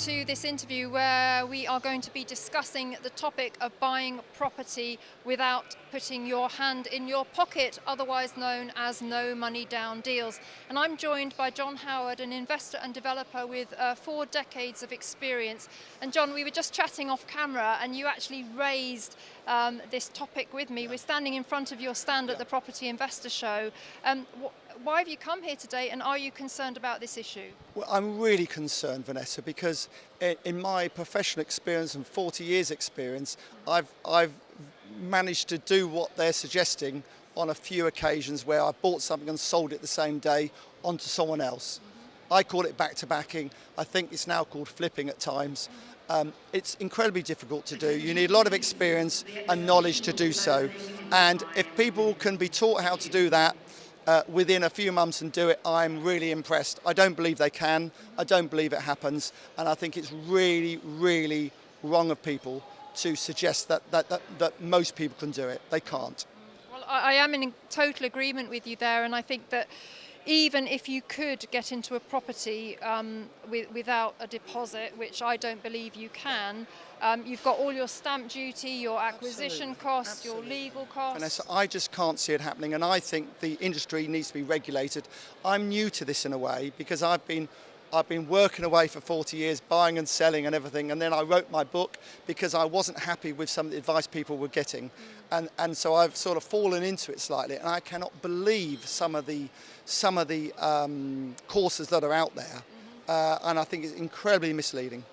to this interview where we are going to be discussing the topic of buying property without putting your hand in your pocket, otherwise known as no money down deals. And I'm joined by John Howard, an investor and developer with 4 decades of experience. And John, we were just chatting off camera and you actually raised this topic with me. We're standing in front of your stand at the Property Investor Show. Why have you come here today, and are you concerned about this issue? Well, I'm really concerned, Vanessa, because in my professional experience and 40 years experience, I've managed to do what they're suggesting on a few occasions where I've bought something and sold it the same day onto someone else. I call it back-to-backing. I think it's now called flipping at times. It's incredibly difficult to do. You need a lot of experience and knowledge to do so. And if people can be taught how to do that within a few months and do it, I'm really impressed. I don't believe they can. I don't believe it happens. And I think it's really, really wrong of people to suggest that most people can do it. They can't. Well, I am in total agreement with you there, and I think that even if you could get into a property without a deposit, which I don't believe you can, you've got all your stamp duty, your acquisition costs, your legal costs. Vanessa, I just can't see it happening, and I think the industry needs to be regulated. I'm new to this in a way because I've been working away for 40 years, buying and selling and everything, and then I wrote my book because I wasn't happy with some of the advice people were getting. And so I've sort of fallen into it slightly, and I cannot believe some of the courses that are out there, and I think it's incredibly misleading.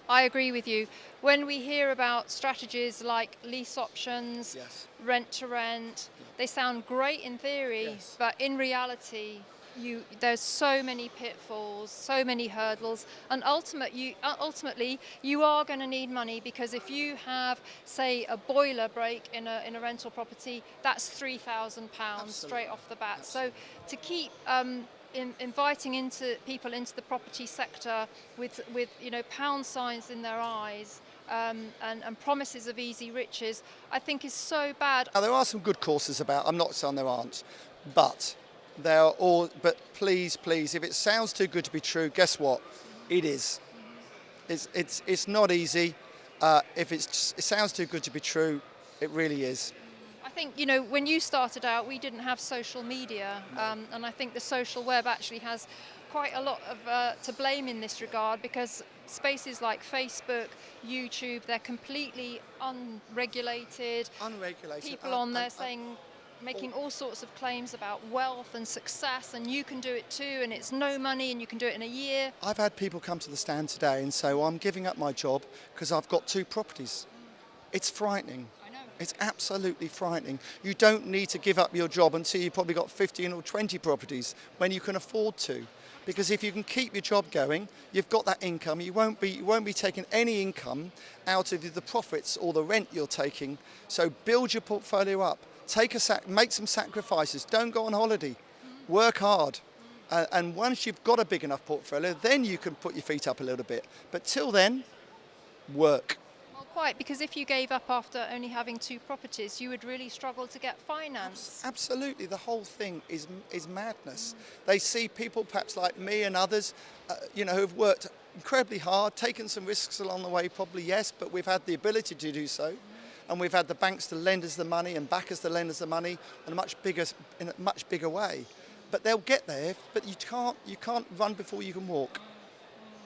I agree with you. When we hear about strategies like lease options, Yes. rent to rent, they sound great in theory, Yes. but in reality, there's so many pitfalls, so many hurdles, and ultimately you are going to need money, because if you have, say, a boiler break in a rental property, that's £3,000 straight off the bat. Absolutely. So to keep inviting people into the property sector with pound signs in their eyes and promises of easy riches, I think is so bad. Now, there are some good courses about. I'm not saying there aren't, but they are all. But please, if it sounds too good to be true, guess what? It is. It's not easy. If it sounds too good to be true, it really is. I think, when you started out, we didn't have social media, and I think the social web actually has quite a lot of to blame in this regard, because spaces like Facebook, YouTube, they're completely unregulated. People on there making all sorts of claims about wealth and success, and you can do it too, and it's no money and you can do it in a year. I've had people come to the stand today and say, well, I'm giving up my job because I've got 2 properties. It's frightening. I know. It's absolutely frightening. You don't need to give up your job until you've probably got 15 or 20 properties when you can afford to. Because if you can keep your job going, you've got that income. You won't be taking any income out of the profits or the rent you're taking. So build your portfolio up. Make some sacrifices. Don't go on holiday. Work hard. And once you've got a big enough portfolio, then you can put your feet up a little bit. But till then, work. Well, quite, because if you gave up after only having 2 properties, you would really struggle to get finance. Absolutely, the whole thing is madness. They see people, perhaps like me and others, who've worked incredibly hard, taken some risks along the way, probably yes, but we've had the ability to do so, and we've had the banks to lend us the money and back us to lend us the money in a much bigger way. But they'll get there, but you can't run before you can walk.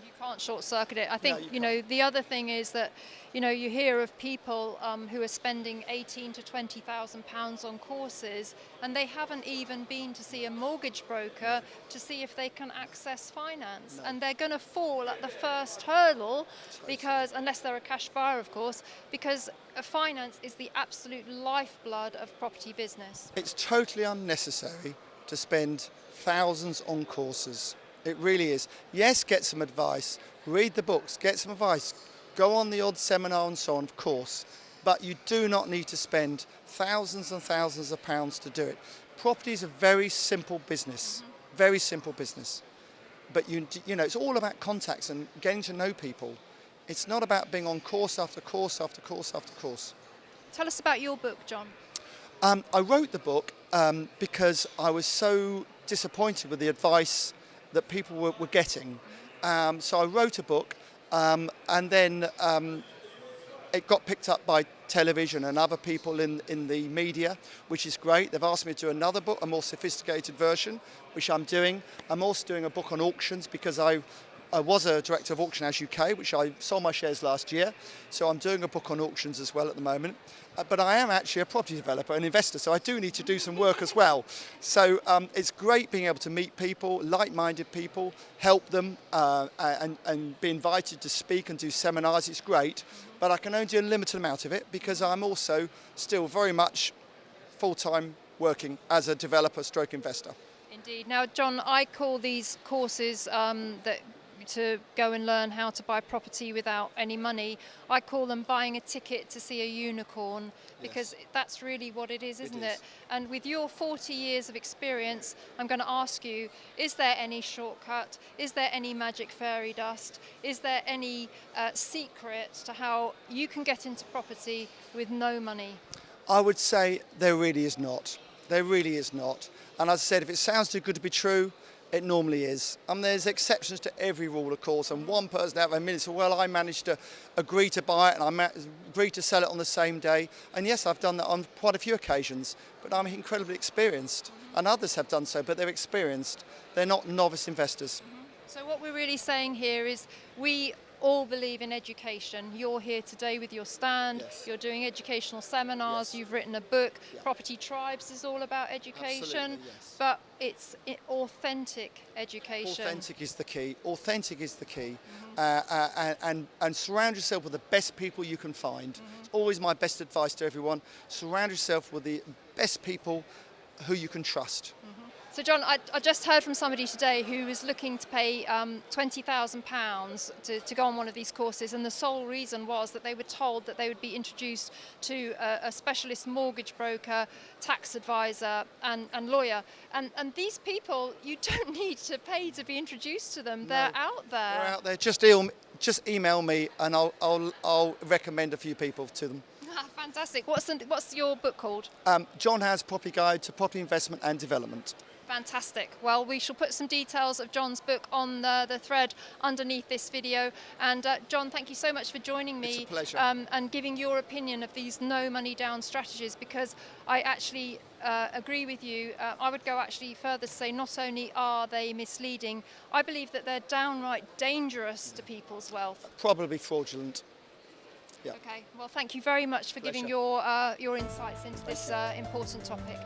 You can't short-circuit it. I think, No, the other thing is that, you hear of people who are spending £18,000 to £20,000 on courses, and they haven't even been to see a mortgage broker to see if they can access finance. No. And they're going to fall at the first hurdle, because, unless they're a cash buyer, of course, because finance is the absolute lifeblood of property business. It's totally unnecessary to spend thousands on courses. It really is. Yes, get some advice, read the books, get some advice, go on the odd seminar and so on, of course, but you do not need to spend thousands and thousands of pounds to do it. Property is a very simple business, very simple business. But it's all about contacts and getting to know people. It's not about being on course after course after course after course. Tell us about your book, John. I wrote the book because I was so disappointed with the advice that people were getting. So I wrote a book And then it got picked up by television and other people in the media, which is great. They've asked me to do another book, a more sophisticated version, which I'm doing. I'm also doing a book on auctions because I was a director of Auction House UK, which I sold my shares last year. So I'm doing a book on auctions as well at the moment. But I am actually a property developer, an investor, so I do need to do some work as well. So it's great being able to meet people, like-minded people, help them and be invited to speak and do seminars. It's great, but I can only do a limited amount of it because I'm also still very much full-time working as a developer stroke investor. Indeed. Now, John, I call these courses that to go and learn how to buy property without any money, I call them buying a ticket to see a unicorn, because that's really what it is, isn't it? And with your 40 years of experience, I'm going to ask you, is there any shortcut? Is there any magic fairy dust? Is there any secret to how you can get into property with no money? I would say there really is not. There really is not. And as I said, if it sounds too good to be true, it normally is. There's exceptions to every rule, of course, and one person out of a million said, well, I managed to agree to buy it and I agreed to sell it on the same day. And yes, I've done that on quite a few occasions, but I'm incredibly experienced. And others have done so, but they're experienced. They're not novice investors. So what we're really saying here is we all believe in education. You're here today with your stand, you're doing educational seminars, you've written a book. Property Tribes is all about education, but it's authentic education. Authentic is the key. Authentic is the key. And surround yourself with the best people you can find. It's always my best advice to everyone. Surround yourself with the best people who you can trust. So John, I just heard from somebody today who was looking to pay £20,000 to go on one of these courses, and the sole reason was that they were told that they would be introduced to a specialist mortgage broker, tax advisor and lawyer. And these people, you don't need to pay to be introduced to them. They're out there. They're out there. Just email me and I'll recommend a few people to them. Fantastic. What's your book called? John Howe's Property Guide to Property Investment and Development. Fantastic. Well, we shall put some details of John's book on the thread underneath this video. And John, thank you so much for joining me. It's a pleasure. And giving your opinion of these no money down strategies, because I actually agree with you. I would go actually further to say not only are they misleading, I believe that they're downright dangerous to people's wealth. Probably fraudulent. Yeah. Okay. Well, thank you very much for giving your insights into this important topic.